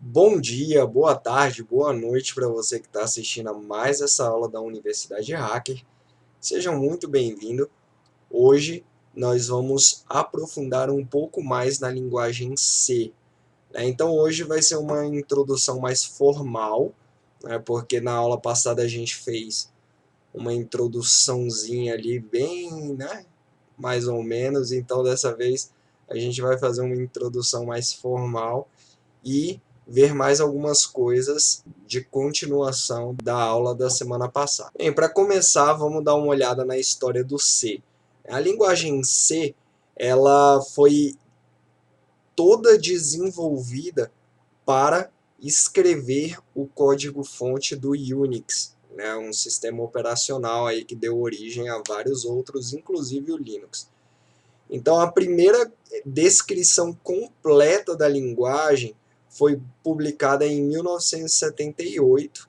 Bom dia, boa tarde, boa noite para você que está assistindo a mais essa aula da Universidade Hacker. Sejam muito bem-vindos. Hoje nós vamos aprofundar um pouco mais na linguagem C, né? Então hoje vai ser uma introdução mais formal, né? Porque na aula passada a gente fez uma introduçãozinha ali bem, né? Mais ou menos. Então dessa vez a gente vai fazer uma introdução mais formal e ver mais algumas coisas de continuação da aula da semana passada. Bem, para começar, vamos dar uma olhada na história do C. A linguagem C, ela foi toda desenvolvida para escrever o código-fonte do Unix, né, um sistema operacional aí que deu origem a vários outros, inclusive o Linux. Então, a primeira descrição completa da linguagem foi publicada em 1978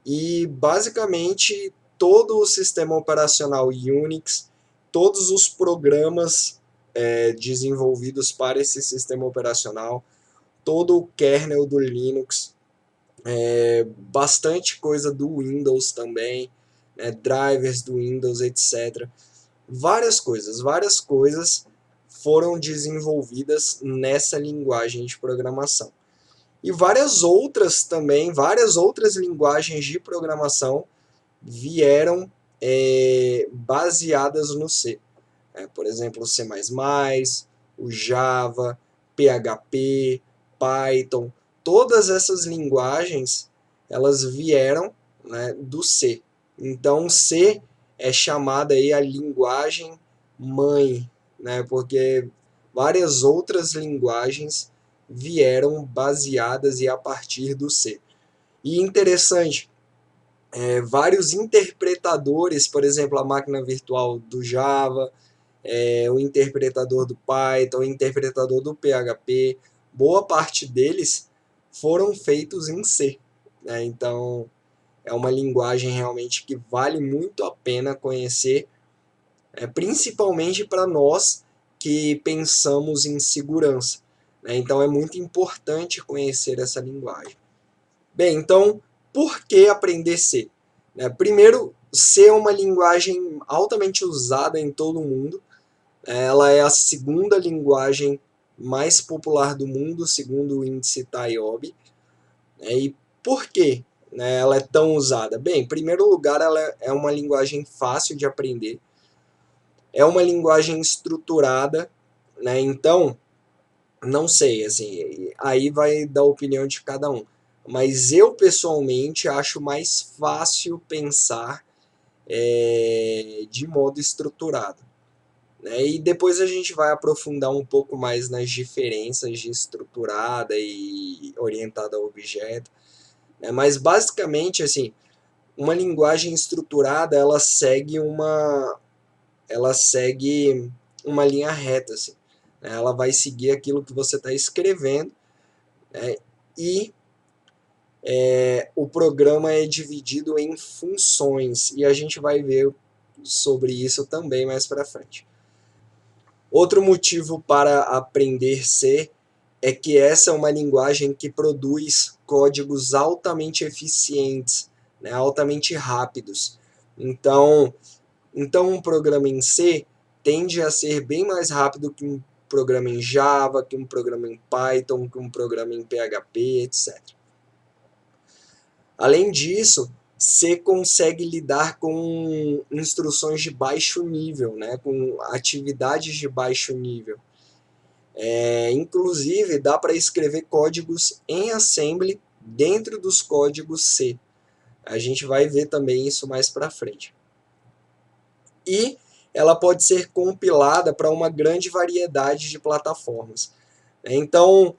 e, basicamente, todo o sistema operacional Unix, todos os programas desenvolvidos para esse sistema operacional, todo o kernel do Linux, bastante coisa do Windows também, né, drivers do Windows, etc. Várias coisas foram desenvolvidas nessa linguagem de programação. E várias outras também, várias outras linguagens de programação vieram baseadas no C. Por exemplo, o C++, o Java, PHP, Python, todas essas linguagens elas vieram, né, do C. Então, C é chamada aí a linguagem mãe, né, porque várias outras linguagens vieram baseadas e a partir do C. E interessante, vários interpretadores, por exemplo, a máquina virtual do Java, o interpretador do Python, o interpretador do PHP, boa parte deles foram feitos em C, né? Então, é uma linguagem realmente que vale muito a pena conhecer, principalmente para nós que pensamos em segurança, né? Então, é muito importante conhecer essa linguagem. Bem, então, por que aprender C? Primeiro, C é uma linguagem altamente usada em todo o mundo. Ela é a segunda linguagem mais popular do mundo, segundo o índice TIOB. E por que, né, ela é tão usada? Bem, em primeiro lugar, ela é uma linguagem fácil de aprender. É uma linguagem estruturada, né? Então, não sei, assim, aí vai da opinião de cada um. Mas eu, pessoalmente, acho mais fácil pensar de modo estruturado, né? E depois a gente vai aprofundar um pouco mais nas diferenças de estruturada e orientada a objeto, né? Mas basicamente, assim, uma linguagem estruturada ela segue uma linha reta, assim, né? Ela vai seguir aquilo que você está escrevendo, né? E o programa é dividido em funções e a gente vai ver sobre isso também mais para frente. Outro motivo para aprender C é que essa é uma linguagem que produz códigos altamente eficientes, né, altamente rápidos. Então um programa em C tende a ser bem mais rápido que um programa em Java, que um programa em Python, que um programa em PHP, etc. Além disso, C consegue lidar com instruções de baixo nível, né, com atividades de baixo nível. Inclusive, dá para escrever códigos em assembly dentro dos códigos C. A gente vai ver também isso mais para frente. E ela pode ser compilada para uma grande variedade de plataformas. Então,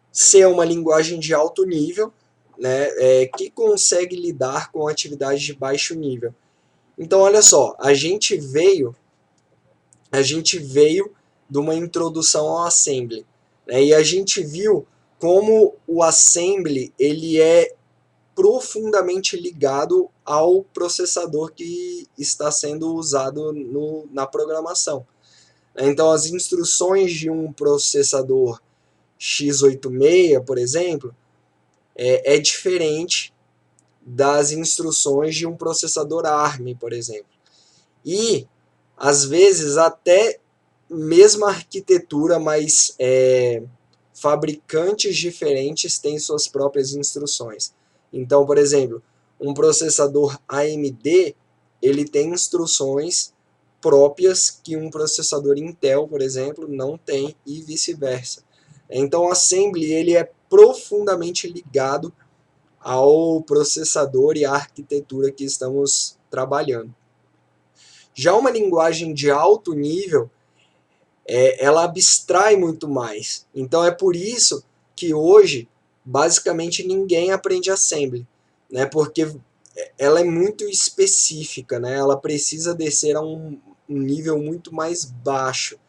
C é uma linguagem de alto nível, né, que consegue lidar com atividades de baixo nível. Então, olha só, a gente veio de uma introdução ao assembly, né, e a gente viu como o assembly ele é profundamente ligado ao processador que está sendo usado na programação. Então, as instruções de um processador x86, por exemplo, é diferente das instruções de um processador ARM, por exemplo. E, às vezes, até mesma arquitetura, mas fabricantes diferentes têm suas próprias instruções. Então, por exemplo, um processador AMD, ele tem instruções próprias que um processador Intel, por exemplo, não tem, e vice-versa. Então, o Assembly ele é profundamente ligado ao processador e à arquitetura que estamos trabalhando. Já uma linguagem de alto nível, ela abstrai muito mais. Então é por isso que hoje, basicamente, ninguém aprende Assembly, né? Porque ela é muito específica, né? Ela precisa descer a um nível muito mais baixo.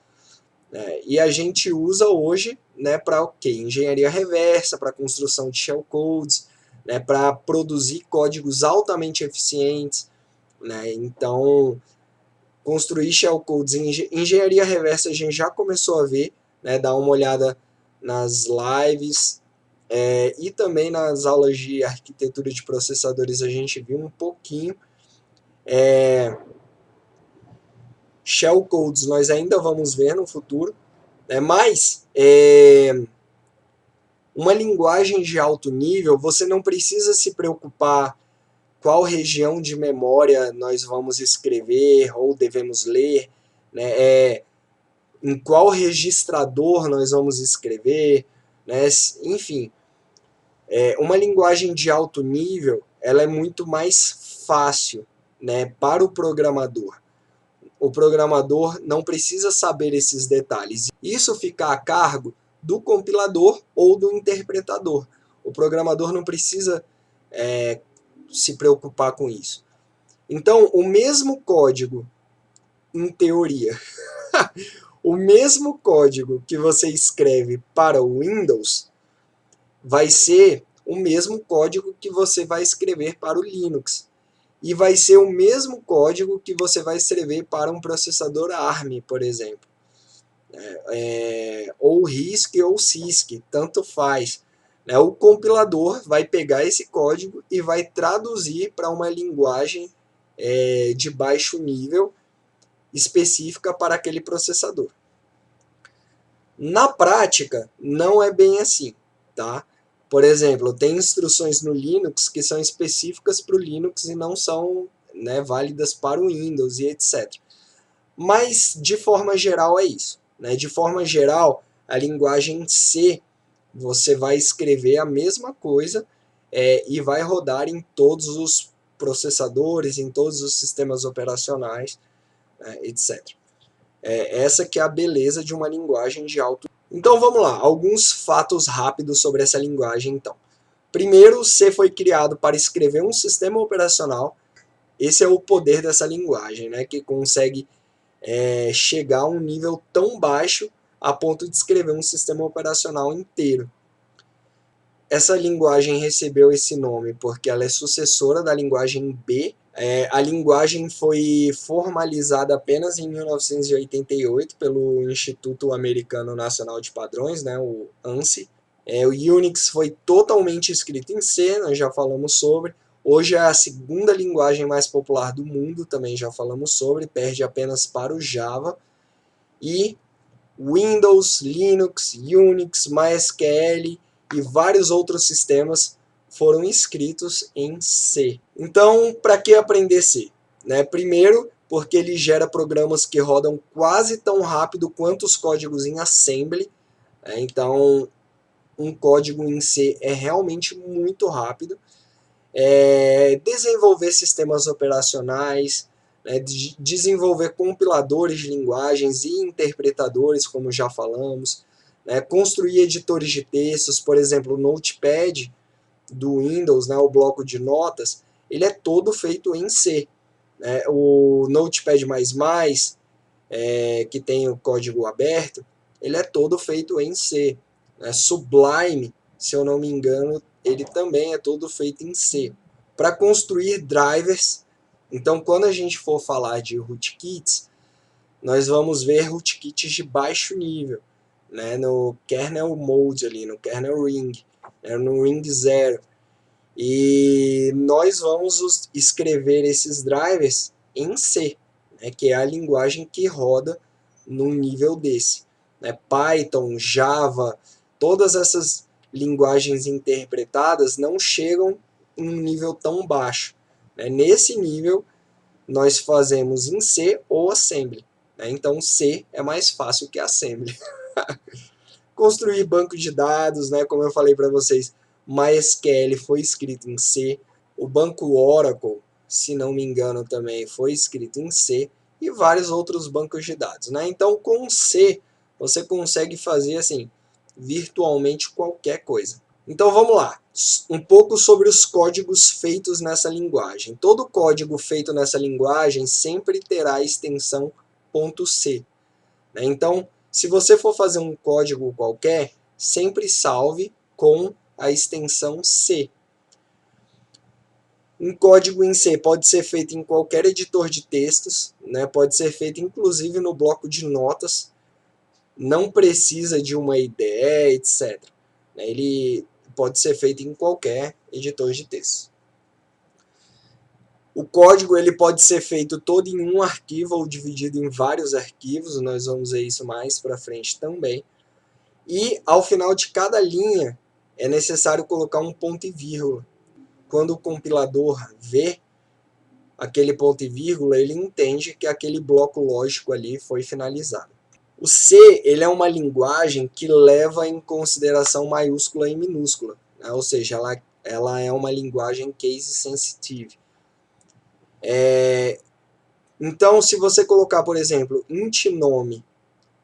E a gente usa hoje, né, para o quê? Engenharia reversa, para construção de shellcodes, né, para produzir códigos altamente eficientes. Né? Então, construir shellcodes em engenharia reversa a gente já começou a ver, né, dar uma olhada nas lives e também nas aulas de arquitetura de processadores a gente viu um pouquinho. Shellcodes nós ainda vamos ver no futuro, né, mas uma linguagem de alto nível você não precisa se preocupar qual região de memória nós vamos escrever ou devemos ler, né? Em qual registrador nós vamos escrever, né? Enfim, uma linguagem de alto nível ela é muito mais fácil, né, para o programador. O programador não precisa saber esses detalhes. Isso fica a cargo do compilador ou do interpretador. O programador não precisa se preocupar com isso. Então, o mesmo código, em teoria, o mesmo código que você escreve para o Windows vai ser o mesmo código que você vai escrever para o Linux. E vai ser o mesmo código que você vai escrever para um processador ARM, por exemplo. Ou RISC ou CISC, tanto faz. O compilador vai pegar esse código e vai traduzir para uma linguagem de baixo nível específica para aquele processador. Na prática, não é bem assim, tá? Por exemplo, tem instruções no Linux que são específicas para o Linux e não são, né, válidas para o Windows e etc. Mas, de forma geral, é isso. Né? De forma geral, a linguagem C, você vai escrever a mesma coisa e vai rodar em todos os processadores, em todos os sistemas operacionais, etc. Essa que é a beleza de uma linguagem de alto. Então vamos lá, alguns fatos rápidos sobre essa linguagem então. Primeiro, C foi criado para escrever um sistema operacional. Esse é o poder dessa linguagem, né, que consegue chegar a um nível tão baixo a ponto de escrever um sistema operacional inteiro. Essa linguagem recebeu esse nome porque ela é sucessora da linguagem B. A linguagem foi formalizada apenas em 1988 pelo Instituto Americano Nacional de Padrões, né, o ANSI. O Unix foi totalmente escrito em C, nós já falamos sobre. Hoje é a segunda linguagem mais popular do mundo, também já falamos sobre, perde apenas para o Java. E Windows, Linux, Unix, MySQL e vários outros sistemas foram escritos em C. Então, para que aprender C? Primeiro, porque ele gera programas que rodam quase tão rápido quanto os códigos em Assembly. Então, um código em C é realmente muito rápido. Desenvolver sistemas operacionais, desenvolver compiladores de linguagens e interpretadores, como já falamos, construir editores de textos, por exemplo, o Notepad do Windows, o bloco de notas, ele é todo feito em C. O Notepad++, que tem o código aberto, ele é todo feito em C. Sublime, se eu não me engano, ele também é todo feito em C. Para construir drivers, então quando a gente for falar de rootkits, nós vamos ver rootkits de baixo nível. né, no kernel mode ali, no kernel ring, né, no ring 0. E nós vamos escrever esses drivers em C, né, que é a linguagem que roda num nível desse. Né? Python, Java, todas essas linguagens interpretadas não chegam em um nível tão baixo. Né? Nesse nível, nós fazemos em C ou Assembly. Né? Então, C é mais fácil que Assembly. Construir banco de dados, né? Como eu falei para vocês, MySQL foi escrito em C, o banco Oracle, se não me engano, também foi escrito em C, e vários outros bancos de dados. Né? Então, com C, você consegue fazer assim virtualmente qualquer coisa. Então vamos lá, um pouco sobre os códigos feitos nessa linguagem. Todo código feito nessa linguagem sempre terá a extensão .c. Né? Então, se você for fazer um código qualquer, sempre salve com a extensão C. Um código em C pode ser feito em qualquer editor de textos, né? Pode ser feito inclusive no bloco de notas, não precisa de uma IDE, etc. Ele pode ser feito em qualquer editor de texto. O código ele pode ser feito todo em um arquivo ou dividido em vários arquivos, nós vamos ver isso mais para frente também. E ao final de cada linha é necessário colocar um ponto e vírgula. Quando o compilador vê aquele ponto e vírgula, ele entende que aquele bloco lógico ali foi finalizado. O C ele é uma linguagem que leva em consideração maiúscula e minúscula, né? Ou seja, ela é uma linguagem case sensitive. Então, se você colocar, por exemplo, int nome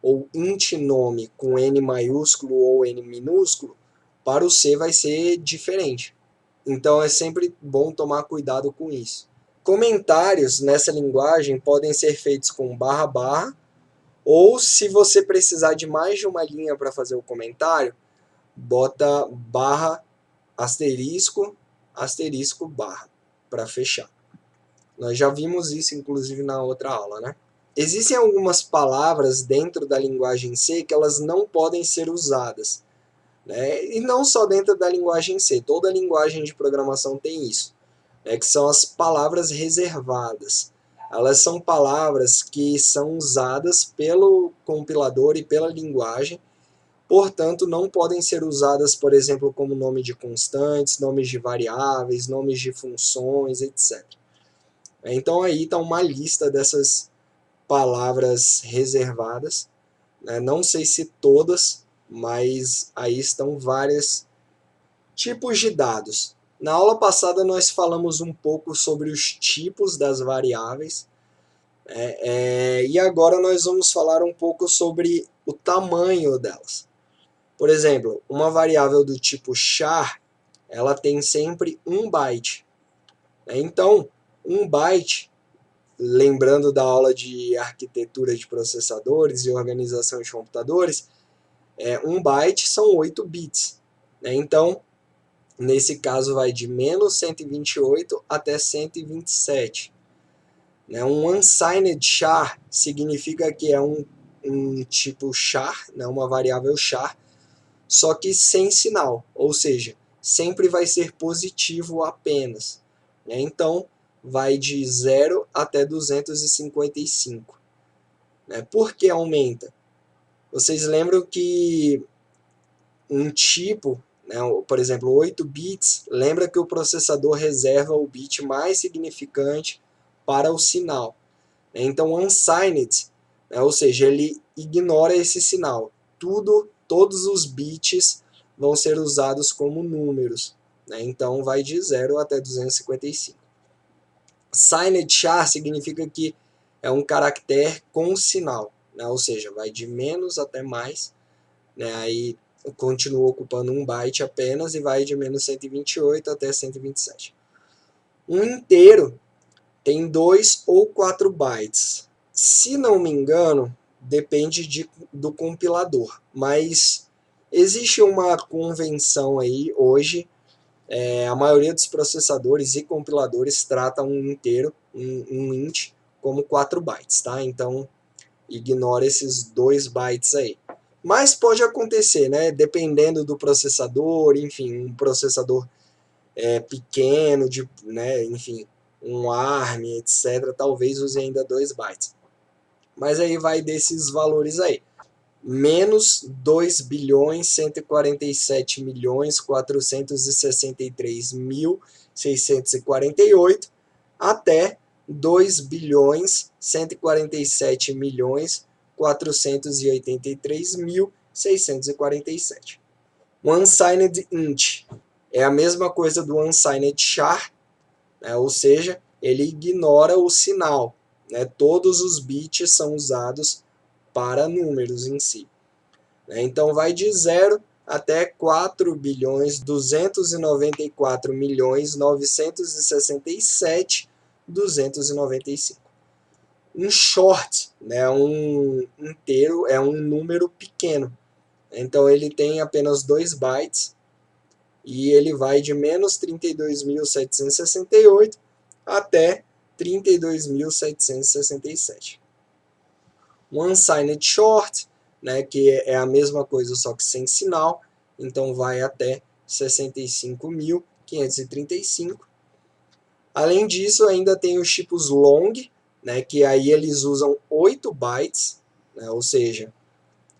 ou int nome com N maiúsculo ou N minúsculo, para o C vai ser diferente. Então, é sempre bom tomar cuidado com isso. Comentários nessa linguagem podem ser feitos com barra barra, ou se você precisar de mais de uma linha para fazer o comentário, bota barra asterisco, asterisco barra, para fechar. Nós já vimos isso, inclusive, na outra aula, né? Existem algumas palavras dentro da linguagem C que elas não podem ser usadas. Né? E não só dentro da linguagem C, toda linguagem de programação tem isso. Né? Que são as palavras reservadas. Elas são palavras que são usadas pelo compilador e pela linguagem, portanto, não podem ser usadas, por exemplo, como nome de constantes, nomes de variáveis, nomes de funções, etc. Então aí está uma lista dessas palavras reservadas, né? Não sei se todas, mas aí estão vários tipos de dados. Na aula passada nós falamos um pouco sobre os tipos das variáveis, e agora nós vamos falar um pouco sobre o tamanho delas. Por exemplo, uma variável do tipo char, ela tem sempre 1 byte. Então, 1 byte, lembrando da aula de arquitetura de processadores e organização de computadores, 1 byte são 8 bits. Então, nesse caso vai de menos 128 até 127. Um unsigned char significa que é um tipo char, uma variável char, só que sem sinal, ou seja, sempre vai ser positivo apenas. Então, vai de 0 até 255. Por que aumenta? Vocês lembram que um tipo, por exemplo, 8 bits, lembra que o processador reserva o bit mais significante para o sinal. Então, unsigned, ou seja, ele ignora esse sinal. Todos os bits vão ser usados como números. Então, vai de 0 até 255. Signed char significa que é um caractere com sinal, ou seja, vai de menos até mais, aí continua ocupando 1 byte apenas e vai de menos 128 até 127. Um inteiro tem 2 ou 4 bytes. Se não me engano, depende do compilador, mas existe uma convenção aí hoje, a maioria dos processadores e compiladores tratam um inteiro, um int, como 4 bytes, tá? Então, ignora esses 2 bytes aí. Mas pode acontecer, né? Dependendo do processador, enfim, um processador pequeno, né? Enfim, um ARM, etc. Talvez use ainda 2 bytes. Mas aí vai desses valores aí. Menos 2.147.463.648 até 2.147.483.647. O unsigned int é a mesma coisa do unsigned char, né? Ou seja, ele ignora o sinal, né? Todos os bits são usados para números em si. Então vai de 0 até 4.294.967.295. Um short, né, um inteiro, é um número pequeno. Então ele tem apenas 2 bytes e ele vai de menos 32.768 até 32.767. Um unsigned short, né, que é a mesma coisa só que sem sinal, então vai até 65.535. Além disso, ainda tem os tipos long, né, que aí eles usam 8 bytes, né, ou seja,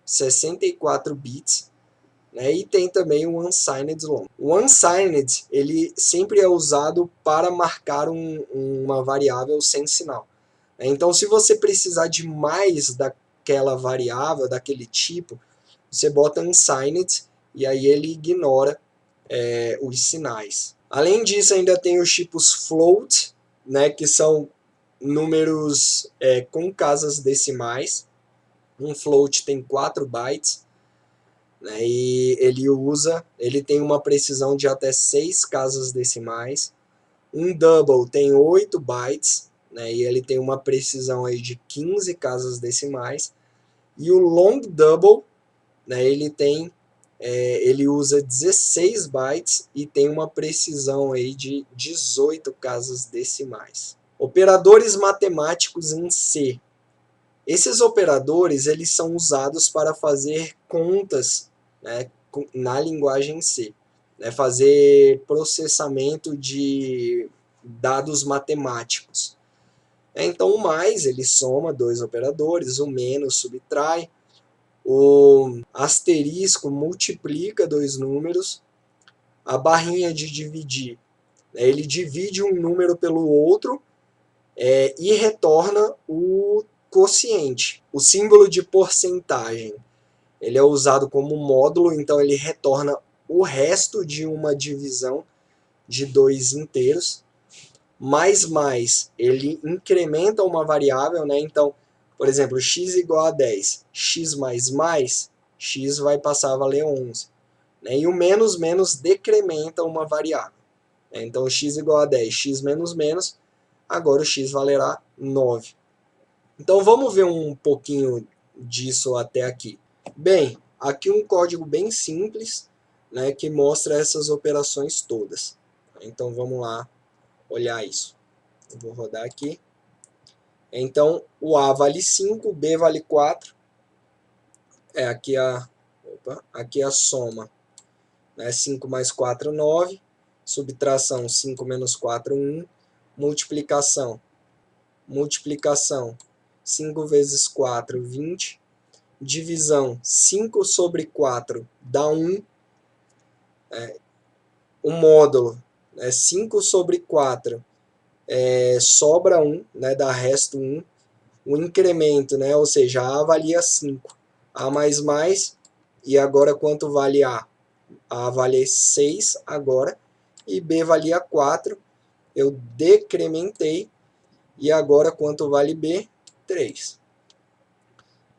64 bits, né, e tem também o unsigned long. O unsigned ele sempre é usado para marcar uma variável sem sinal. Então, se você precisar de mais daquela variável, daquele tipo, você bota unsigned e aí ele ignora os sinais. Além disso, ainda tem os tipos float, né, que são números com casas decimais. Um float tem 4 bytes, né, e ele tem uma precisão de até 6 casas decimais. Um double tem 8 bytes, né, e ele tem uma precisão aí de 15 casas decimais. E o long double, né, ele usa 16 bytes e tem uma precisão aí de 18 casas decimais. Operadores matemáticos em C. Esses operadores eles são usados para fazer contas, né, na linguagem C, né, fazer processamento de dados matemáticos. Então o mais ele soma 2 operadores, o menos subtrai, o asterisco multiplica 2 números, a barrinha de dividir, né, ele divide um número pelo outro e retorna o quociente. O símbolo de porcentagem ele é usado como módulo, então ele retorna o resto de uma divisão de 2 inteiros. Mais, ele incrementa uma variável, né? Então, por exemplo, x igual a 10, x mais, x vai passar a valer 11. Né? E o menos decrementa uma variável. Né? Então, x igual a 10, x menos, agora o x valerá 9. Então, vamos ver um pouquinho disso até aqui. Bem, aqui um código bem simples, né, que mostra essas operações todas. Então, vamos lá olhar isso. Eu vou rodar aqui. Então, o A vale 5, o B vale 4. Aqui a soma. Né? 5 mais 4, 9. Subtração, 5 menos 4, 1. Multiplicação. 5 vezes 4, 20. Divisão, 5 sobre 4 dá 1. O módulo, 5 sobre 4 sobra 1, né, dá resto 1. O incremento, né, ou seja, A valia 5. A mais, e agora quanto vale A? A valia 6 agora, e B valia 4. Eu decrementei, e agora quanto vale B? 3.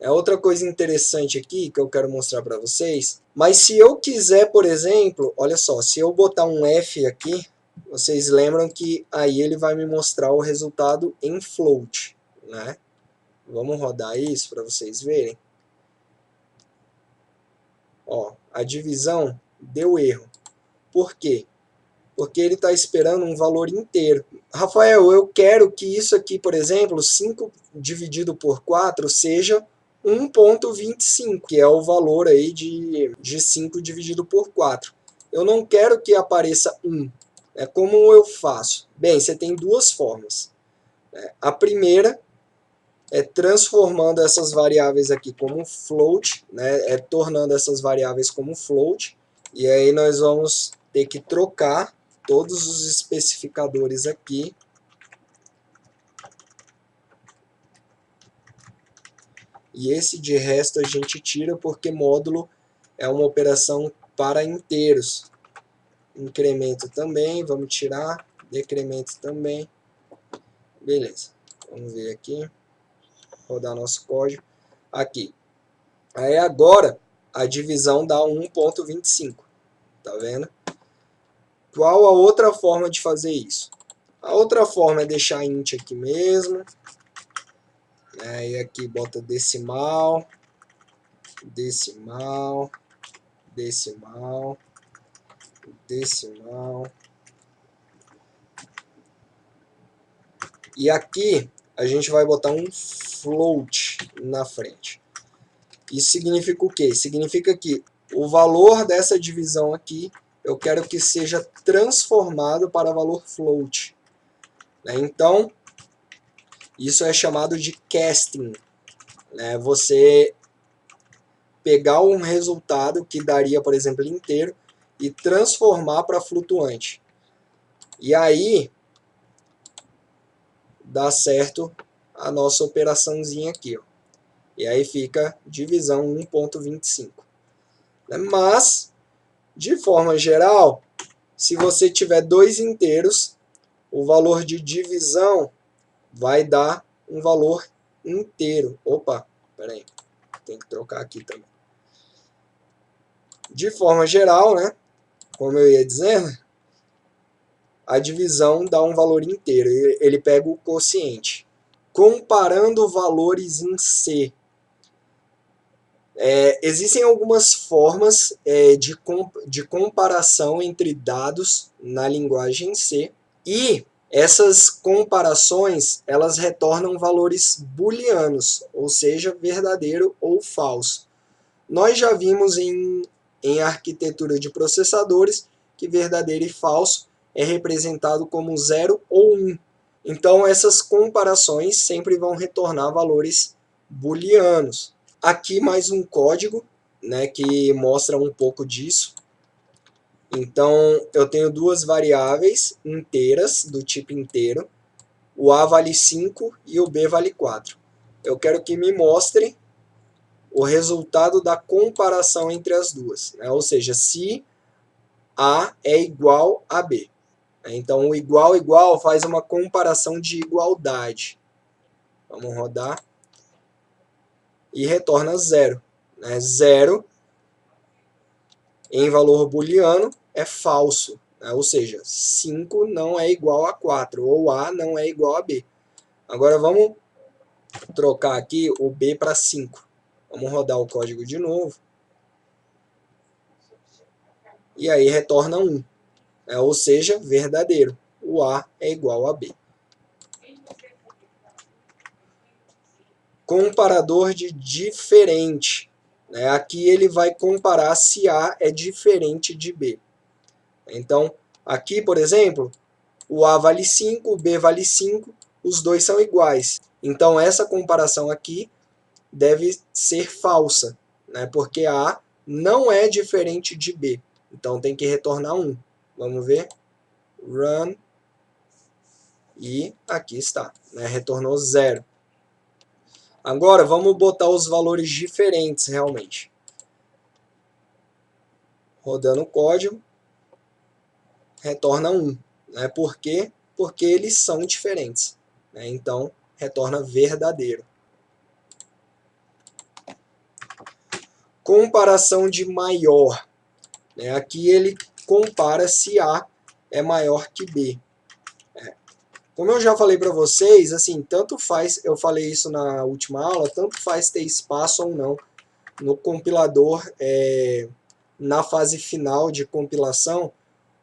Outra coisa interessante aqui que eu quero mostrar para vocês, mas se eu quiser, por exemplo, olha só, se eu botar um F aqui, vocês lembram que aí ele vai me mostrar o resultado em float, né? Vamos rodar isso para vocês verem. Ó, a divisão deu erro. Por quê? Porque ele está esperando um valor inteiro. Rafael, eu quero que isso aqui, por exemplo, 5 dividido por 4 seja 1,25, que é o valor aí de 5 dividido por 4. Eu não quero que apareça 1. Como eu faço? Bem, você tem duas formas. A primeira é transformando essas variáveis aqui como float, tornando essas variáveis como float. E aí nós vamos ter que trocar todos os especificadores aqui. E esse de resto a gente tira porque módulo é uma operação para inteiros. Incremento também, vamos tirar. Decremento também. Beleza. Vamos ver aqui. Rodar nosso código. Aqui. Aí agora a divisão dá 1,25. Tá vendo? Qual a outra forma de fazer isso? A outra forma é deixar int aqui mesmo. E aqui bota decimal. Decimal. Decimal. Decimal. E aqui a gente vai botar um float na frente. Isso significa o quê? Significa que o valor dessa divisão aqui eu quero que seja transformado para valor float. Então, isso é chamado de casting. Você pegar um resultado que daria, por exemplo, inteiro e transformar para flutuante. E aí dá certo a nossa operaçãozinha aqui. E aí fica divisão 1,25. Mas, de forma geral, se você tiver dois inteiros, o valor de divisão vai dar um valor inteiro. Opa, peraí, tem que trocar aqui também. De forma geral, como eu ia dizendo, a divisão dá um valor inteiro. Ele pega o quociente. Comparando valores em C. Existem algumas formas de comparação entre dados na linguagem C. E essas comparações, elas retornam valores booleanos, ou seja, verdadeiro ou falso. Nós já vimos em arquitetura de processadores que verdadeiro e falso é representado como 0 ou 1. Então, essas comparações sempre vão retornar valores booleanos. Aqui mais um código, que mostra um pouco disso. Então, eu tenho duas variáveis inteiras, do tipo inteiro. O A vale 5 e o B vale 4. Eu quero que me mostre o resultado da comparação entre as duas. Ou seja, se A é igual a B. Então, o igual igual faz uma comparação de igualdade. Vamos rodar. E retorna 0. 0 em valor booleano é falso. Ou seja, 5 não é igual a 4, ou A não é igual a B. Agora vamos trocar aqui o B para 5. Vamos rodar o código de novo. E aí retorna 1. Ou seja, verdadeiro. O A é igual a B. Comparador de diferente. Aqui ele vai comparar se A é diferente de B. Então, aqui, por exemplo, o A vale 5, o B vale 5, os dois são iguais. Então, essa comparação aqui deve ser falsa, porque A não é diferente de B. Então, tem que retornar 1. Vamos ver. Run. E aqui está. Retornou 0. Agora, vamos botar os valores diferentes realmente. Rodando o código. Retorna 1. Por quê? Porque eles são diferentes. Então, retorna verdadeiro. Comparação de maior. Aqui ele compara se A é maior que B. Como eu já falei para vocês, assim, tanto faz, eu falei isso na última aula, tanto faz ter espaço ou não no compilador, na fase final de compilação,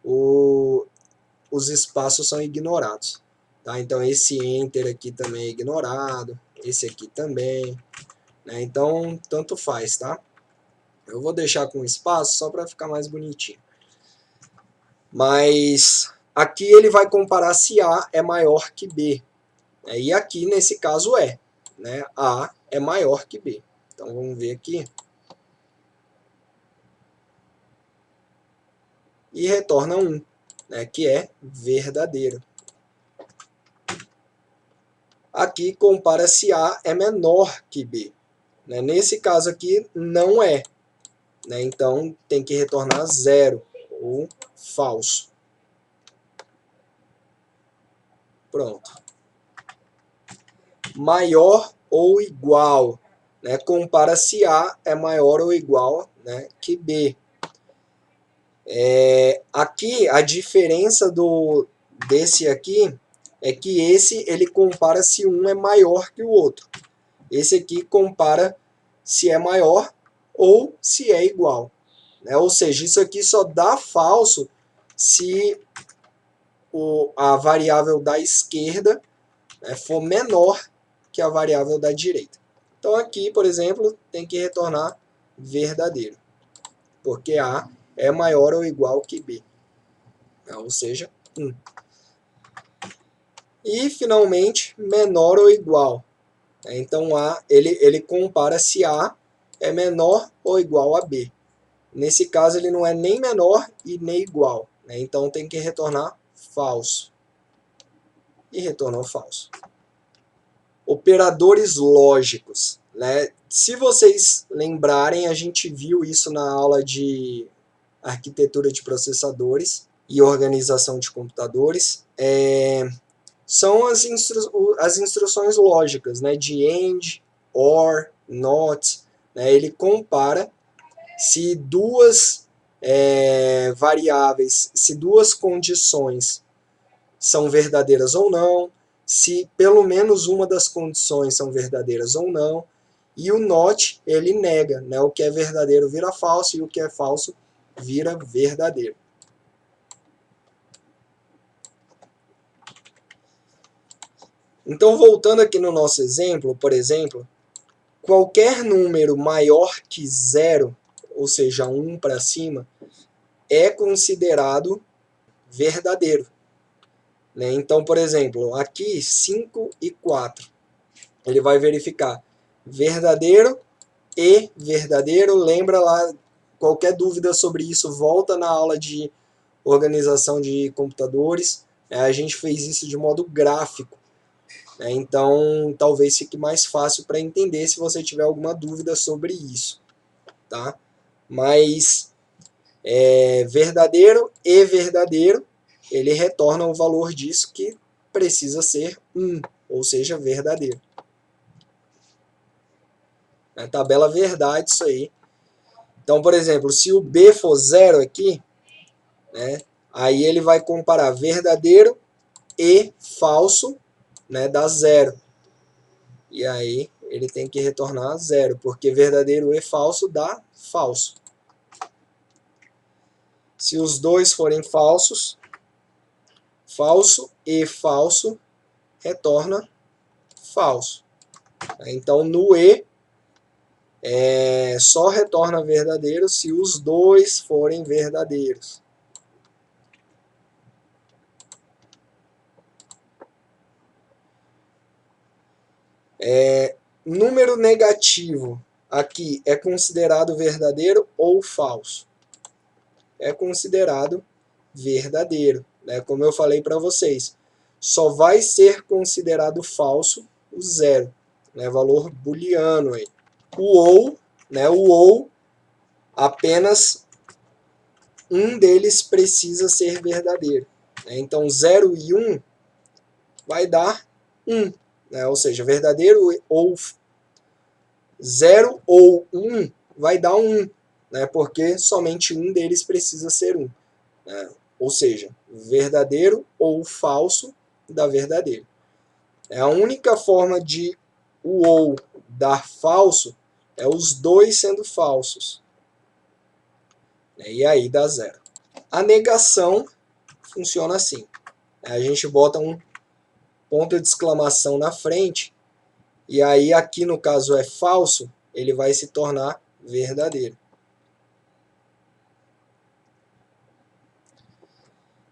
os espaços são ignorados. Tá? Então esse Enter aqui também é ignorado, esse aqui também. né? Então, tanto faz, tá? Eu vou deixar com espaço só para ficar mais bonitinho. Mas aqui ele vai comparar se A é maior que B. E aqui, nesse caso, né? A é maior que B. Então, vamos ver aqui. E retorna 1, né? Que é verdadeiro. Aqui compara se A é menor que B. Né? Nesse caso aqui, não é. Né? Então, tem que retornar 0 ou falso. Pronto. Maior ou igual. Né? Compara se A é maior ou igual, né, que B. Aqui, a diferença desse aqui é que esse ele compara se um é maior que o outro. Esse aqui compara se é maior ou se é igual. Né? Ou seja, isso aqui só dá falso se a variável da esquerda, né, for menor que a variável da direita. Então aqui, por exemplo, tem que retornar verdadeiro, porque A é maior ou igual que B, né? Ou seja, 1. E, finalmente, menor ou igual. Então, ele compara se A é menor ou igual a B. Nesse caso, ele não é nem menor e nem igual, né? Então, tem que retornar falso. E retornou falso. Operadores lógicos, né? Se vocês lembrarem, a gente viu isso na aula de arquitetura de processadores e organização de computadores. São as instruções lógicas, né? De AND, OR, NOT. Né? Ele compara se duas variáveis, se duas condições são verdadeiras ou não, se pelo menos uma das condições são verdadeiras ou não, e o NOT ele nega, né? O que é verdadeiro vira falso e o que é falso vira verdadeiro. Então, voltando aqui no nosso exemplo, por exemplo, qualquer número maior que 0, ou seja, 1 para cima, é considerado verdadeiro. Né? Então, por exemplo, aqui 5 e 4. Ele vai verificar verdadeiro e verdadeiro. Lembra lá, qualquer dúvida sobre isso, volta na aula de organização de computadores. A gente fez isso de modo gráfico. Então, talvez fique mais fácil para entender se você tiver alguma dúvida sobre isso. Tá? Mas, verdadeiro e verdadeiro, ele retorna o valor disso que precisa ser 1, ou seja, verdadeiro. A tabela verdade, isso aí. Então, por exemplo, se o B for 0 aqui, né, aí ele vai comparar verdadeiro e falso, né, dá 0. E aí ele tem que retornar 0, porque verdadeiro e falso dá falso. Se os dois forem falsos, falso e falso retorna falso. Então, no E, só retorna verdadeiro se os dois forem verdadeiros. Número negativo aqui é considerado verdadeiro ou falso? É considerado verdadeiro, né? Como eu falei para vocês, só vai ser considerado falso o 0, né? Valor booleano aí. O ou, apenas um deles precisa ser verdadeiro, né? Então 0 e 1 vai dar 1, né? Ou seja, verdadeiro ou 0 ou 1 vai dar 1, né? Porque somente um deles precisa ser 1. Né? Ou seja, verdadeiro ou falso dá verdadeiro. A única forma de o ou dar falso é os dois sendo falsos. E aí dá 0. A negação funciona assim. A gente bota um ponto de exclamação na frente, e aí aqui no caso é falso, ele vai se tornar verdadeiro.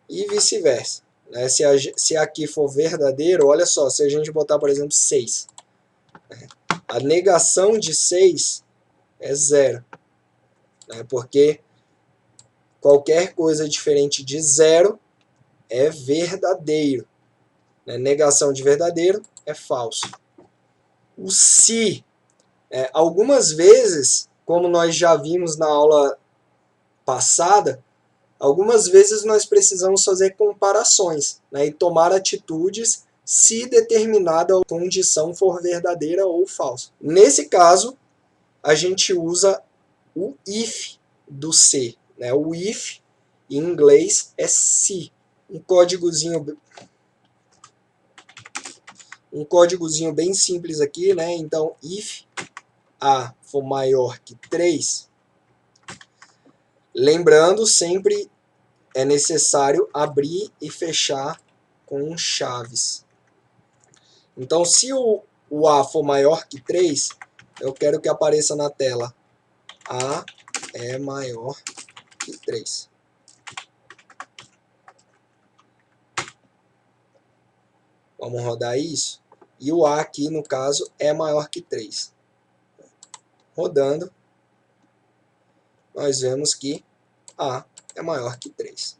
E vice-versa. Né? Se aqui for verdadeiro, olha só, se a gente botar, por exemplo, 6. Né? A negação de 6 é 0. Né? Porque qualquer coisa diferente de 0 é verdadeiro. Né? Negação de verdadeiro é falso. O se, algumas vezes, como nós já vimos na aula passada, algumas vezes nós precisamos fazer comparações, né, e tomar atitudes se determinada condição for verdadeira ou falsa. Nesse caso, a gente usa o if do se. Né? O if, em inglês, é se. Um códigozinho bem simples aqui, né? Então, if A for maior que 3, lembrando, sempre é necessário abrir e fechar com chaves. Então, se o A for maior que 3, eu quero que apareça na tela A é maior que 3. Vamos rodar isso. E o A aqui, no caso, é maior que 3. Rodando, nós vemos que A é maior que 3.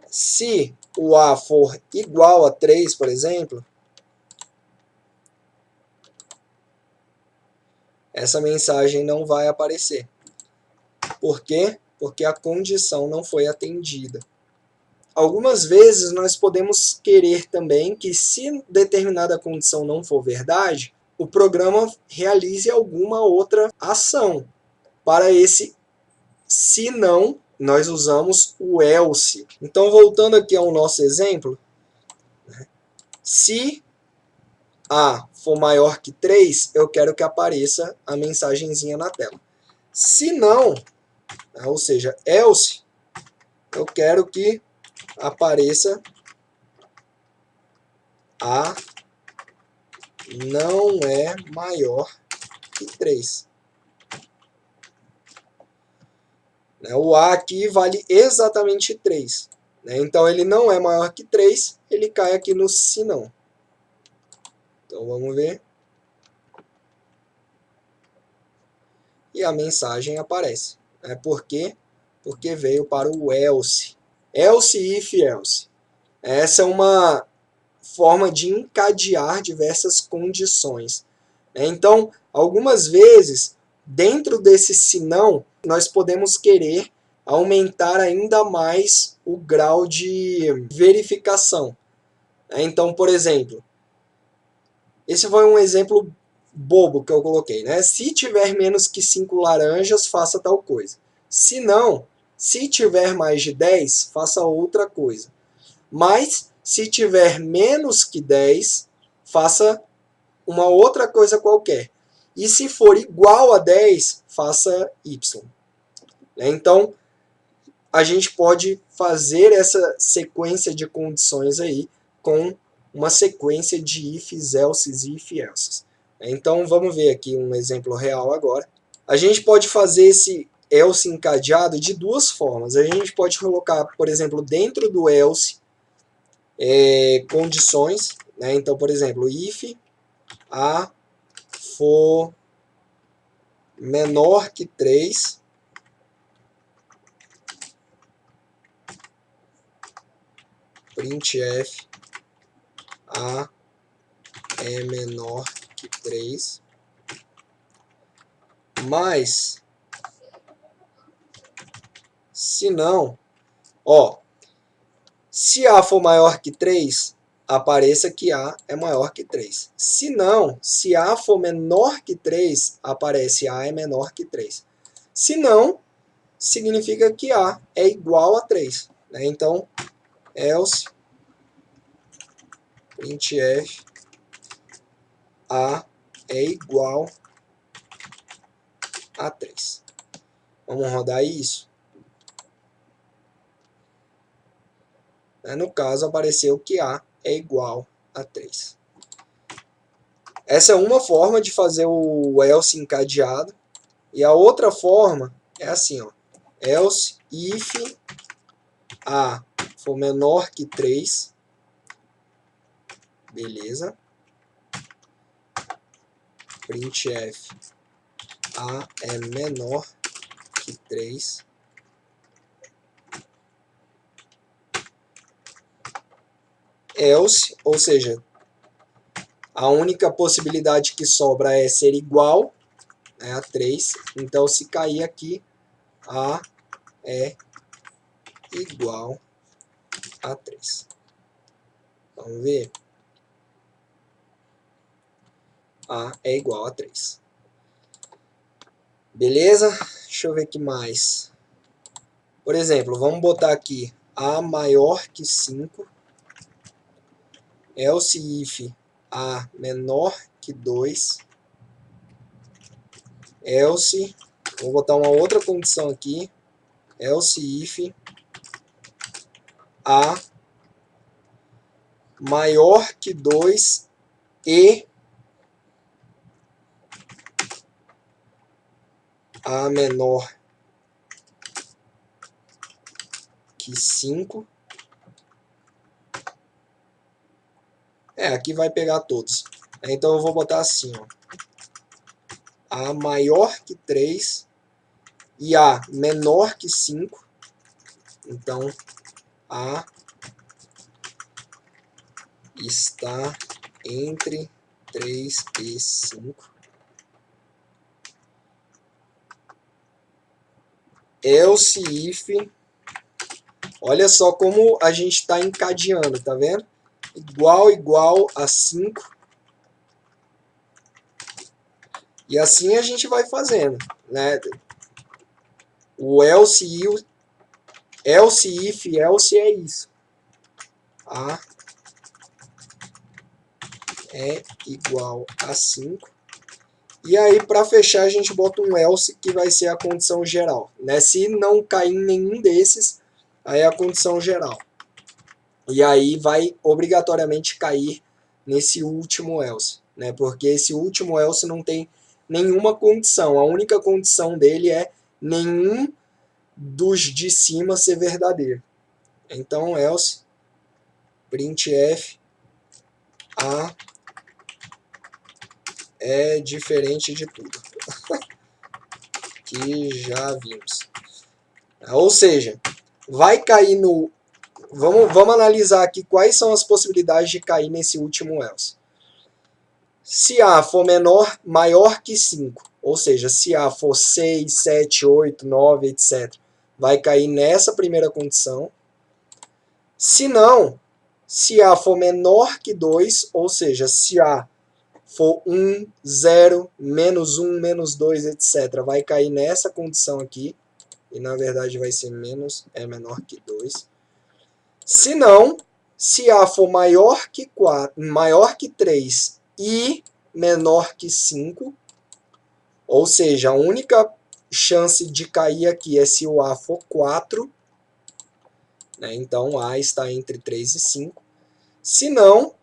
Se o A for igual a 3, por exemplo, essa mensagem não vai aparecer. Por quê? Porque a condição não foi atendida. Algumas vezes nós podemos querer também que, se determinada condição não for verdade, o programa realize alguma outra ação. Para esse se não, nós usamos o else. Então, voltando aqui ao nosso exemplo, se A for maior que 3, eu quero que apareça a mensagenzinha na tela. Se não, ou seja, else, eu quero que apareça A não é maior que 3. O A aqui vale exatamente 3. Então, ele não é maior que 3, ele cai aqui no se não. Então, vamos ver. E a mensagem aparece. Por quê? Porque veio para o else. Else, if, else. Essa é uma forma de encadear diversas condições. Então, algumas vezes, dentro desse se não, nós podemos querer aumentar ainda mais o grau de verificação. Então, por exemplo, esse foi um exemplo bobo que eu coloquei. Né? Se tiver menos que 5 laranjas, faça tal coisa. Se não, se tiver mais de 10, faça outra coisa. Mas, se tiver menos que 10, faça uma outra coisa qualquer. E se for igual a 10, faça y. Então, a gente pode fazer essa sequência de condições aí com uma sequência de ifs, elses e if-elses. Então, vamos ver aqui um exemplo real agora. A gente pode fazer esse else encadeado de duas formas. A gente pode colocar, por exemplo, dentro do else, condições. Então, por exemplo, if A for menor que 3, printf A é menor que 3, mas se não, se A for maior que 3, apareça que A é maior que 3. Se não, se A for menor que 3, aparece A é menor que 3. Se não, significa que A é igual a 3. Então, else printf A é igual a 3. Vamos rodar isso. No caso, apareceu que A é igual a 3. Essa é uma forma de fazer o else encadeado. E a outra forma é assim, ó. Else if A for menor que 3. Beleza. Printf A é menor que 3. Else, ou seja, a única possibilidade que sobra é ser igual, né, a 3. Então, se cair aqui, A é igual a 3. Vamos ver? A é igual a 3. Beleza? Deixa eu ver aqui mais. Por exemplo, vamos botar aqui A maior que 5. Else if A menor que 2. Else, vou botar uma outra condição aqui. Else if A maior que 2 e A menor que 5. Aqui vai pegar todos. Então eu vou botar assim, ó. A maior que 3 e A menor que 5. Então, A está entre 3 e 5. Else if, olha só como a gente está encadeando, tá vendo? Igual a 5. E assim a gente vai fazendo, né? O else if else é isso. A é igual a 5. E aí, para fechar, a gente bota um else, que vai ser a condição geral, né? Se não cair em nenhum desses, aí é a condição geral. E aí vai obrigatoriamente cair nesse último else, né? Porque esse último else não tem nenhuma condição. A única condição dele é nenhum dos de cima ser verdadeiro. Então, else printf A é diferente de tudo que já vimos. Ou seja, vai cair no... Vamos analisar aqui quais são as possibilidades de cair nesse último else. Se A for maior que 5, ou seja, se A for 6, 7, 8, 9, etc., vai cair nessa primeira condição. Se não, se A for menor que 2, ou seja, se A for 1, 0, menos 1, menos 2, etc., vai cair nessa condição aqui. E na verdade vai ser menor que 2. Se não, se A for maior que 3 e menor que 5, ou seja, a única chance de cair aqui é se o A for 4, né? Então A está entre 3 e 5. Se não,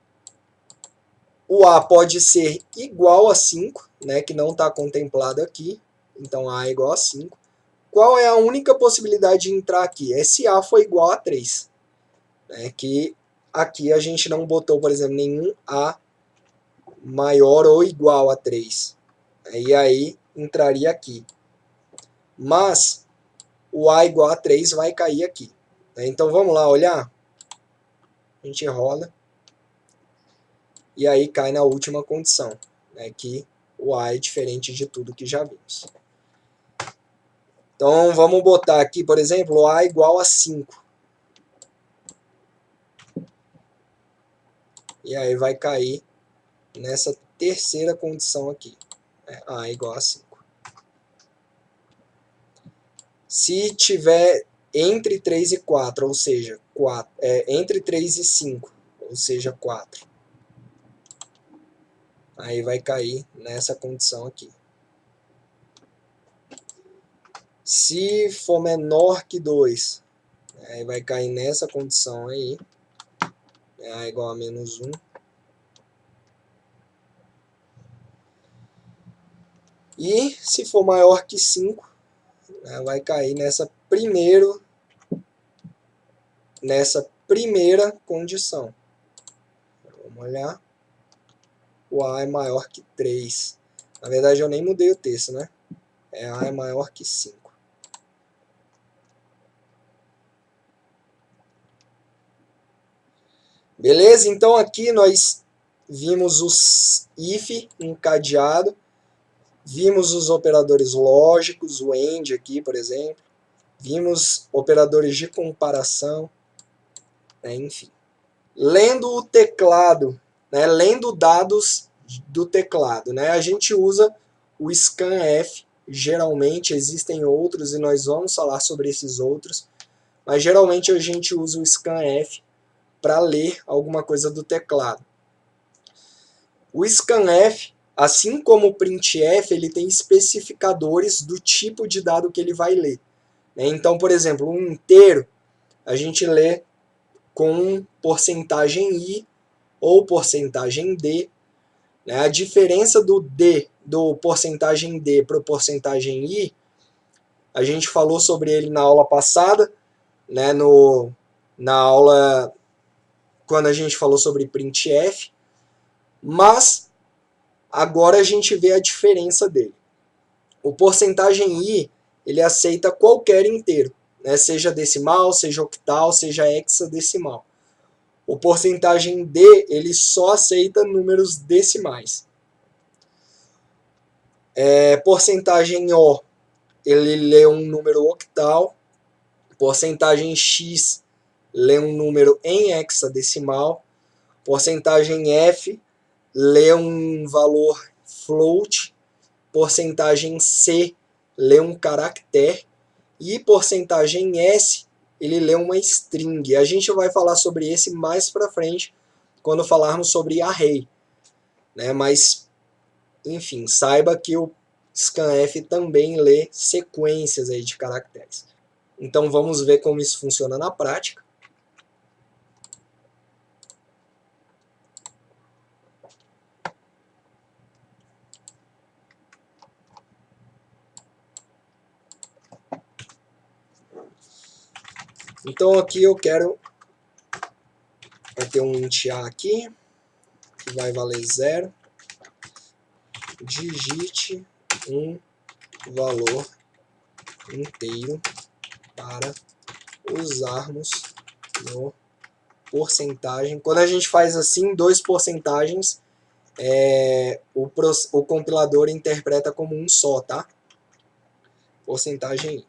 o A pode ser igual a 5, né? Que não está contemplado aqui, então A é igual a 5. Qual é a única possibilidade de entrar aqui? É se A for igual a 3. Que aqui a gente não botou, por exemplo, nenhum A maior ou igual a 3. E aí entraria aqui. Mas o A igual a 3 vai cair aqui. Então vamos lá olhar. A gente rola. E aí cai na última condição, que o A é diferente de tudo que já vimos. Então vamos botar aqui, por exemplo, o A igual a 5. E aí vai cair nessa terceira condição aqui. A igual a 5. Se tiver entre 3 e 4, ou seja, entre 3 e 5, ou seja, 4. Aí vai cair nessa condição aqui. Se for menor que 2, aí vai cair nessa condição aí. A igual a menos 1. E se for maior que 5, né, vai cair nessa primeira condição. Vamos olhar. O A é maior que 3. Na verdade, eu nem mudei o texto, né? A é maior que 5. Beleza? Então aqui nós vimos os if encadeado, vimos os operadores lógicos, o AND aqui, por exemplo, vimos operadores de comparação, né? Enfim. Lendo o teclado, né? Lendo dados do teclado, né? A gente usa o scanf, geralmente existem outros e nós vamos falar sobre esses outros, mas geralmente a gente usa o scanf para ler alguma coisa do teclado. O scanf, assim como o printf, ele tem especificadores do tipo de dado que ele vai ler. Então, por exemplo, um inteiro a gente lê com porcentagem i ou porcentagem d. A diferença do porcentagem d para o porcentagem i, a gente falou sobre ele na aula passada, né, na aula quando a gente falou sobre printf, mas agora a gente vê a diferença dele. O porcentagem i, ele aceita qualquer inteiro, né, seja decimal, seja octal, seja hexadecimal. O porcentagem d, ele só aceita números decimais. Porcentagem o, ele lê um número octal. Porcentagem x lê um número em hexadecimal. Porcentagem f lê um valor float. Porcentagem c lê um caractere. E porcentagem s, ele lê uma string. A gente vai falar sobre esse mais para frente, quando falarmos sobre array, né? Mas, enfim, saiba que o scanf também lê sequências aí de caracteres. Então vamos ver como isso funciona na prática. Então aqui eu quero ter um int a aqui, que vai valer 0. Digite um valor inteiro para usarmos no porcentagem. Quando a gente faz assim, 2 porcentagens, o compilador interpreta como um só, tá? Porcentagem.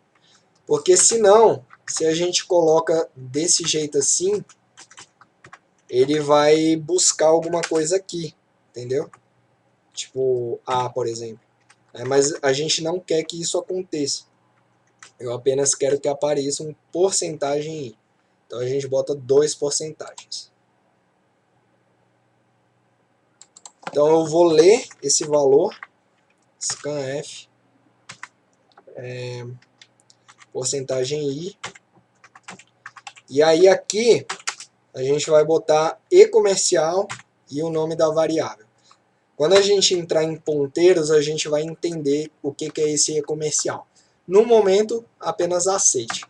Porque senão, se a gente coloca desse jeito assim, ele vai buscar alguma coisa aqui, entendeu? Tipo A, por exemplo. Mas a gente não quer que isso aconteça. Eu apenas quero que apareça um porcentagem I. Então a gente bota 2 porcentagens. Então eu vou ler esse valor, scanf, porcentagem I. E aí aqui a gente vai botar e comercial e o nome da variável. Quando a gente entrar em ponteiros, a gente vai entender o que é esse e comercial. No momento, apenas aceite.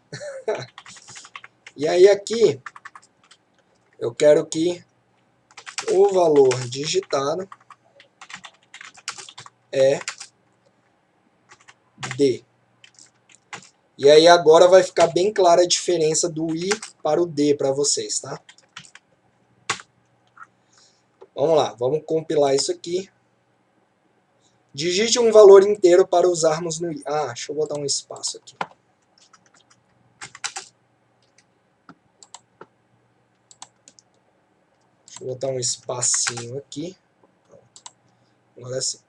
E aí aqui, eu quero que o valor digitado é D. E aí agora vai ficar bem clara a diferença do I para o D para vocês, tá? Vamos lá, vamos compilar isso aqui. Digite um valor inteiro para usarmos no I. Deixa eu botar um espaço aqui. Deixa eu botar um espacinho aqui. Agora sim.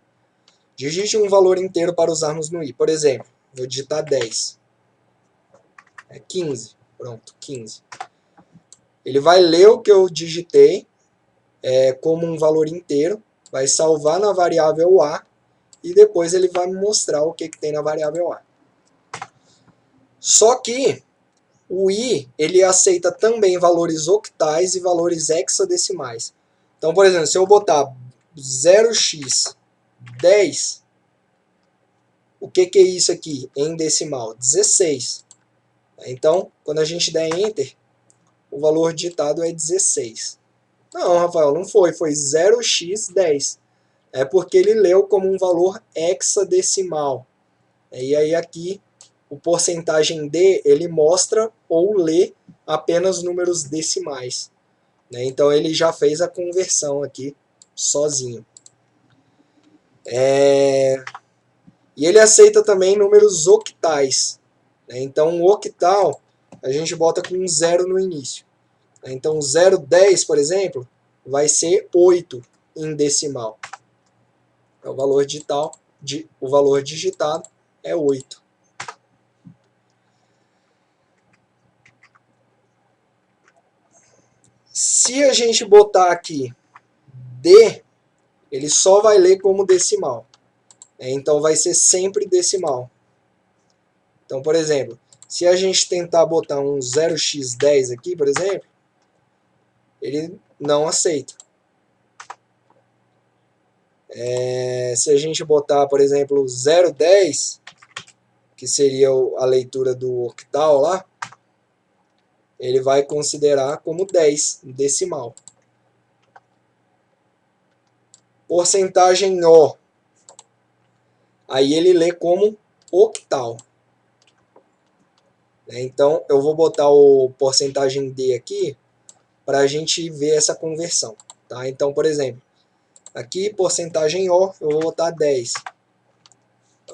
Digite um valor inteiro para usarmos no I. Por exemplo, vou digitar 10. 15. Pronto, 15. Ele vai ler o que eu digitei como um valor inteiro, vai salvar na variável A e depois ele vai me mostrar o que tem na variável A. Só que o I, ele aceita também valores octais e valores hexadecimais. Então, por exemplo, se eu botar 0x10, o que é isso aqui em decimal? 16. Então, quando a gente der Enter, o valor digitado é 16. Não, Rafael, não foi. Foi 0x10. É porque ele leu como um valor hexadecimal. E aí aqui, o porcentagem D, ele mostra ou lê apenas números decimais. Então ele já fez a conversão aqui sozinho. E ele aceita também números octais. Então um octal a gente bota com um zero no início. Então 0,10, por exemplo, vai ser 8 em decimal. O valor digitado é 8. Se a gente botar aqui D, ele só vai ler como decimal. Então vai ser sempre decimal. Então, por exemplo, se a gente tentar botar um 0x10 aqui, por exemplo, ele não aceita. Se a gente botar, por exemplo, 0,10, que seria a leitura do octal lá, ele vai considerar como 10 decimal. Porcentagem O. Aí ele lê como octal. Então eu vou botar o porcentagem D aqui para a gente ver essa conversão. Tá? Então, por exemplo, aqui porcentagem O, eu vou botar 10.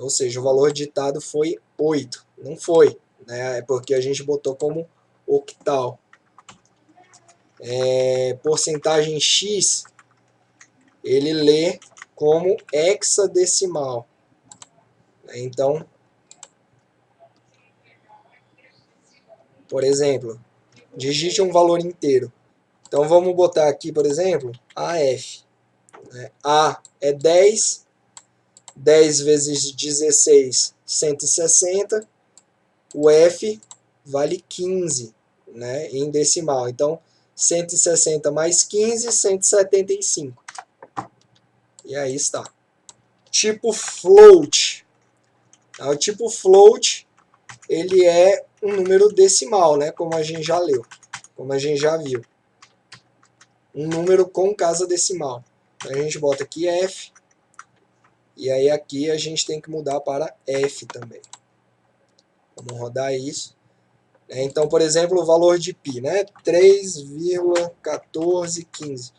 Ou seja, o valor digitado foi 8. Não foi, né? É porque a gente botou como octal. Porcentagem X, ele lê como hexadecimal. Então, por exemplo, digite um valor inteiro. Então vamos botar aqui, por exemplo, AF. A é 10, 10 vezes 16, 160. O F vale 15, né, em decimal. Então, 160 mais 15, 175. E aí está. Tipo float. O tipo float, ele é um número decimal, né, como a gente já leu, como a gente já viu. Um número com casa decimal. Então, a gente bota aqui F. E aí aqui a gente tem que mudar para F também. Vamos rodar isso. Então, por exemplo, o valor de π, né? 3,1415.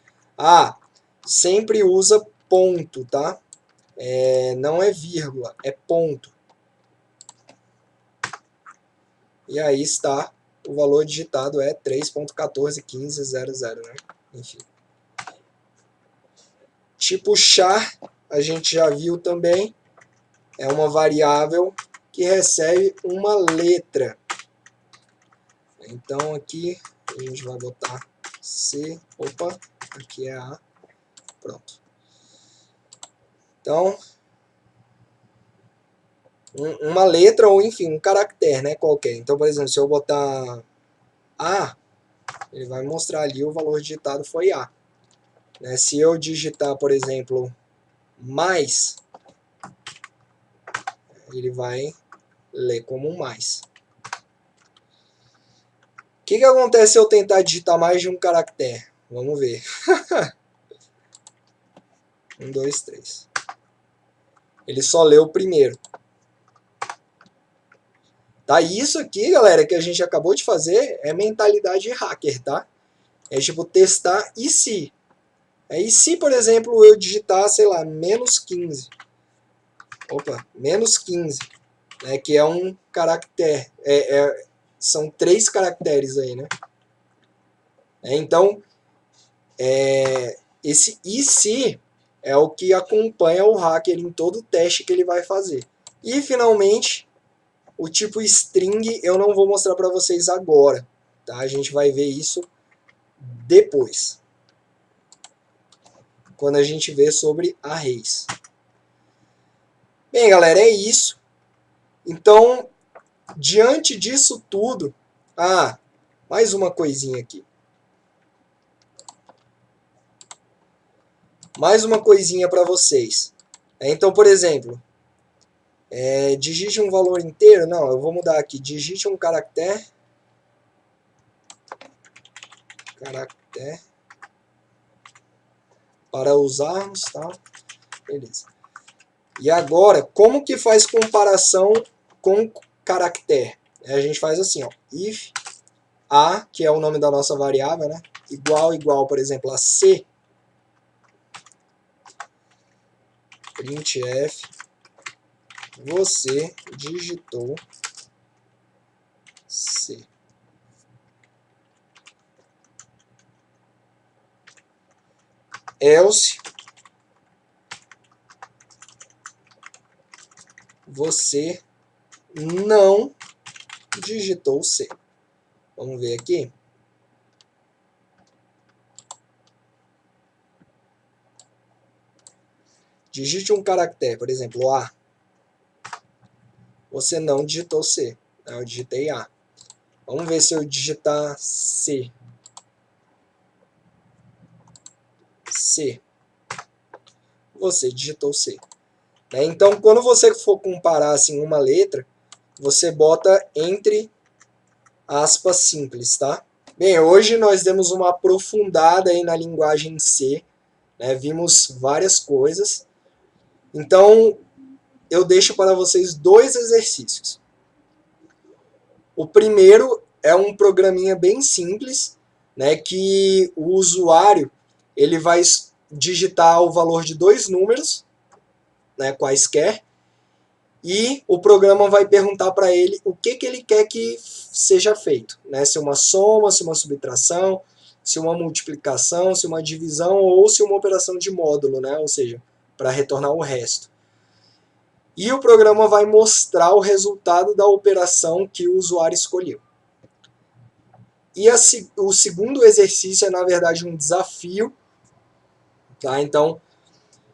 Sempre usa ponto, tá? Não é vírgula, é ponto. E aí está, o valor digitado é 3,141500, né? Enfim. Tipo char, a gente já viu também, é uma variável que recebe uma letra. Então aqui a gente vai botar C, opa, aqui é A, pronto. Então, uma letra ou enfim, um caractere, né, qualquer. Então, por exemplo, se eu botar A, ele vai mostrar ali o valor digitado foi A. Se eu digitar, por exemplo, mais, ele vai ler como mais. O que acontece se eu tentar digitar mais de um caractere? Vamos ver. 1, 2, 3. Ele só leu o primeiro. Tá? Isso aqui, galera, que a gente acabou de fazer é mentalidade hacker, tá? É tipo testar e se. E se, por exemplo, eu digitar, sei lá, menos 15. Opa, menos 15. Né, que é um caractere. São 3 caracteres aí, né? Então, esse e se é o que acompanha o hacker em todo o teste que ele vai fazer. E, finalmente, o tipo string eu não vou mostrar para vocês agora. Tá? A gente vai ver isso depois, quando a gente vê sobre arrays. Bem, galera, é isso. Então, diante disso tudo... mais uma coisinha aqui. Mais uma coisinha para vocês. Então, por exemplo, Digite um valor inteiro. Não, eu vou mudar aqui. Digite um caractere. Para usarmos, tá? Beleza. E agora, como que faz comparação com caractere? A gente faz assim, ó. If A, que é o nome da nossa variável, né? Igual, por exemplo, a C. Printf, você digitou C. Else, você não digitou C. Vamos ver aqui. Digite um caractere, por exemplo, A. Você não digitou C. Eu digitei A. Vamos ver se eu digitar C. C. Você digitou C. Então, quando você for comparar assim, uma letra, você bota entre aspas simples, tá? Bem, hoje nós demos uma aprofundada aí na linguagem C, né? Vimos várias coisas. Então, eu deixo para vocês 2 exercícios. O primeiro é um programinha bem simples, né, que o usuário ele vai digitar o valor de 2 números, né, quaisquer, e o programa vai perguntar para ele o que ele quer que seja feito, né? Se uma soma, se uma subtração, se uma multiplicação, se uma divisão ou se uma operação de módulo, né? Ou seja, para retornar o resto. E o programa vai mostrar o resultado da operação que o usuário escolheu. E o segundo exercício é, na verdade, um desafio. Tá? Então,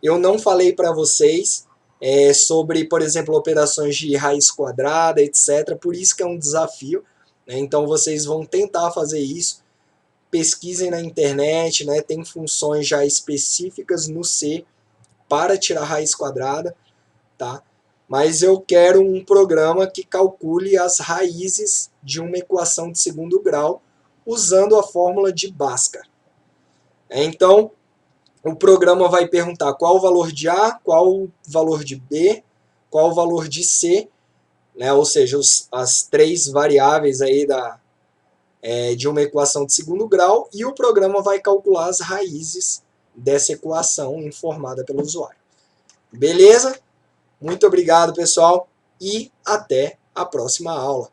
eu não falei para vocês sobre, por exemplo, operações de raiz quadrada, etc. Por isso que é um desafio. Né? Então, vocês vão tentar fazer isso. Pesquisem na internet, né? Tem funções já específicas no C para tirar raiz quadrada. Tá? Mas eu quero um programa que calcule as raízes de uma equação de segundo grau usando a fórmula de Bhaskara. Então, o programa vai perguntar qual o valor de A, qual o valor de B, qual o valor de C, né? Ou seja, as 3 variáveis aí de uma equação de segundo grau, e o programa vai calcular as raízes dessa equação informada pelo usuário. Beleza? Muito obrigado, pessoal, e até a próxima aula.